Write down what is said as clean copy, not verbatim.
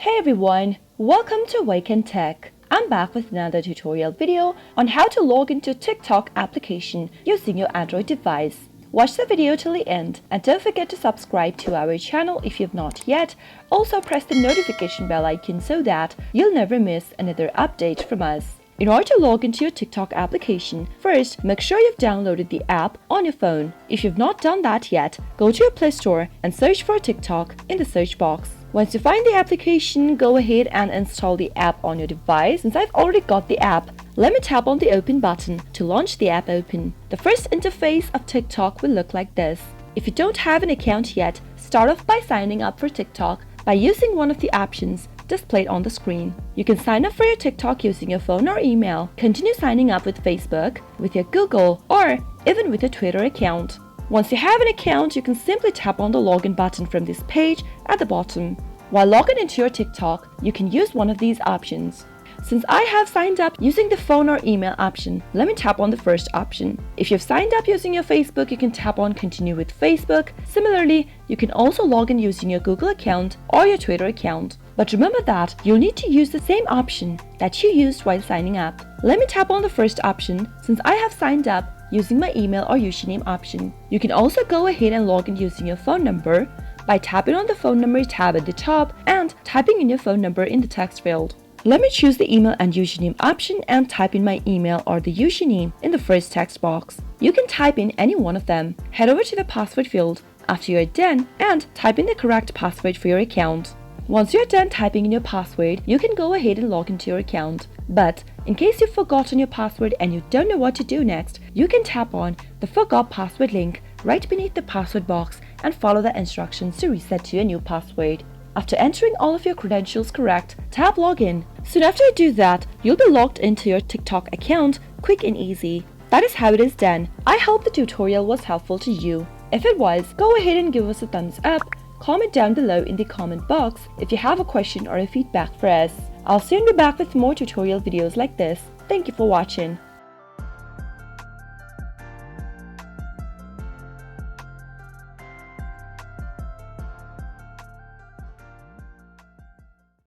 Hey everyone, welcome to Wake&Tech. I'm back with another tutorial video on how to log into TikTok application using your Android device. Watch the video till the end and don't forget to subscribe to our channel if you've not yet. Also press the notification bell icon so that you'll never miss another update from us. In order to log into your TikTok application, first make sure you've downloaded the app on your phone. If you've not done that yet, go to your Play Store and search for TikTok in the search box. Once you find the application, go ahead and install the app on your device. Since I've already got the app, let me tap on the Open button to launch the app open. The first interface of TikTok will look like this. If you don't have an account yet, start off by signing up for TikTok by using one of the options displayed on the screen. You can sign up for your TikTok using your phone or email, continue signing up with Facebook, with your Google, or even with your Twitter account. Once you have an account, you can simply tap on the login button from this page at the bottom. While logging into your TikTok, you can use one of these options. Since I have signed up using the phone or email option, let me tap on the first option. If you've signed up using your Facebook, you can tap on Continue with Facebook. Similarly, you can also log in using your Google account or your Twitter account. But remember that you'll need to use the same option that you used while signing up. Let me tap on the first option since I have signed up using my email or username option. You can also go ahead and log in using your phone number by tapping on the phone number tab at the top and typing in your phone number in the text field. Let me choose the email and username option and type in my email or the username in the first text box. You can type in any one of them. Head over to the password field after you're done and type in the correct password for your account. Once you're done typing in your password, you can go ahead and log into your account. But in case you've forgotten your password and you don't know what to do next, you can tap on the Forgot Password link right beneath the password box and follow the instructions to reset to a new password. After entering all of your credentials correct, tap Login. Soon after you do that, you'll be logged into your TikTok account quick and easy. That is how it is done. I hope the tutorial was helpful to you. If it was, go ahead and give us a thumbs up. Comment down below in the comment box if you have a question or a feedback for us. I'll soon be back with more tutorial videos like this. Thank you for watching.